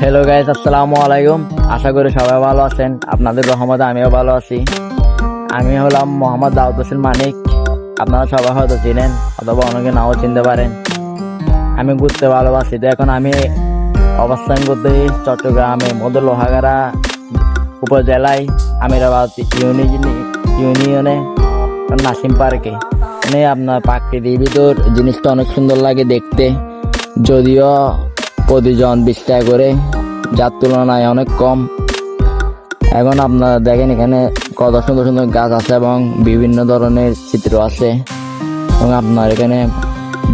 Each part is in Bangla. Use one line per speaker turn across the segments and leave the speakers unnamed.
হ্যালো গাইস, আসসালামু আলাইকুম। আশা করি সবাই ভালো আছেন। আপনাদের রহমতে আমিও ভালো আছি। আমি হলাম মোহাম্মদ দাউদ হোসেন মানিক। আপনারা সবাই হয়তো চিনেন অথবা অনেকে নাও চিনতে পারেন। আমি ঘুরতে ভালোবাসি। তো এখন আমি অবস্থান করতে চট্টগ্রামে মধ্যে লোহাগাড়া উপজেলায় আমিরাবাদ ইউনিয়নে নাসিম পার্কে। মানে আপনার প্রাকৃতিক ভিতর জিনিসটা অনেক সুন্দর লাগে দেখতে, যদিও প্রতিজন 20 টাকা করে, যার তুলনায় অনেক কম। এখন আপনারা দেখেন এখানে কত সুন্দর সুন্দর গাছ আছে এবং বিভিন্ন ধরনের চিত্র আছে। এবং আপনার এখানে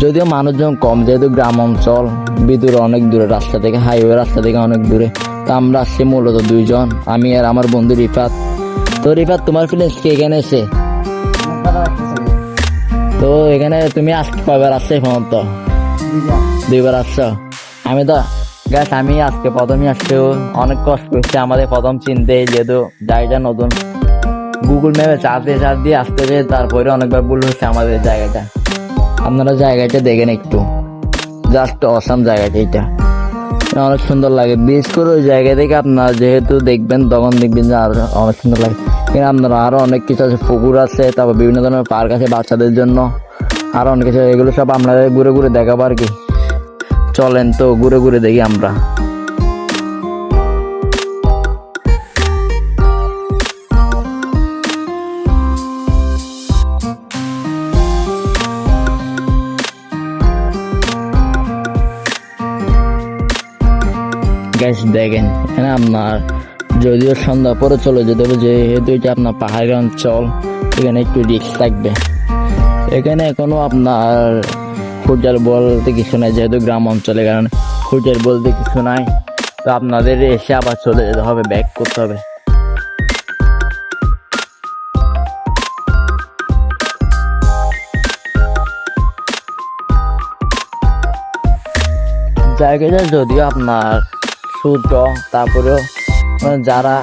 যদিও মানুষজন কম, যেহেতু গ্রাম অঞ্চল, ভিতরে অনেক দূরে রাস্তা থেকে, হাইওয়ে রাস্তা থেকে অনেক দূরে। তো আমরা আসছি মূলত দুইজন, আমি আর আমার বন্ধু রিফাত। তো রিফাত, তোমার ফিলিংস কি এখানে এসে? তো এখানে তুমি আজকে কয়বার আসছো? এখন তো 2বার আসছো। আমি আজকে প্রথমে আসছি। অনেক কষ্ট করছি আমাদের প্রথম চিনতে, যেহেতু জায়গাটা নতুন। গুগল ম্যাপে চার্জ দিয়ে আসতে যে, তারপরে অনেকবার ভুল হচ্ছে আমাদের জায়গাটা। আপনারা জায়গাটা দেখেন একটু, জাস্ট অসাম জায়গাটা। এটা অনেক সুন্দর লাগে। বিশেষ করে ওই জায়গা থেকে আপনারা যেহেতু দেখবেন, তখন দেখবেন যে আরো অনেক সুন্দর লাগে। কিন্তু আপনারা আরো অনেক কিছু আছে, পুকুর আছে, তারপর বিভিন্ন ধরনের পার্ক আছে বাচ্চাদের জন্য, আরো অনেক কিছু। এগুলো সব আপনাদের ঘুরে ঘুরে দেখাবো আর কি। চলেন তো ঘুরে ঘুরে দেখি আমরা। গাইস দেখেন, এখানে আপনার যদিও সন্ধ্যা পরে চলে যেতে হবে, যেহেতু এটা আপনার পাহাড়ি অঞ্চল, এখানে একটু রিস্ক থাকবে। এখানে এখনো আপনার হোটেল বলতে কিছু নাই, যেহেতু গ্রাম অঞ্চলের কারণে হোটেল বলতে কিছু নাই। তো আপনাদের এসে আবার চলে যেতে হবে, ব্যাক করতে হবে। জায়গাটা যদিও আপনার ছোট, তারপরেও যারা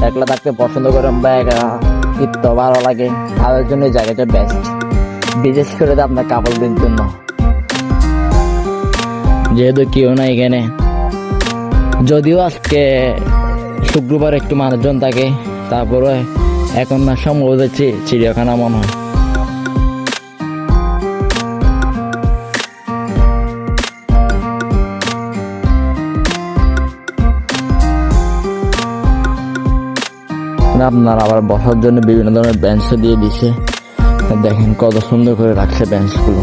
একলা থাকতে পছন্দ করেন বা একা ভালো লাগে, তাদের জন্য এই জায়গাটা বেস্ট। বিশেষ করে আপনার কাপলদের জন্য, যেহেতু কেউ না এখানে। যদিও আজকে শুক্রবার একটু মানুষজন থাকে, তারপরে এখন না সম্ভবত চিড়িয়াখানা মনে হয়। আপনার আবার বসার জন্য বিভিন্ন ধরনের বেঞ্চ দিয়ে দিছে। দেখেন কত সুন্দর করে রাখছে বেঞ্চগুলো।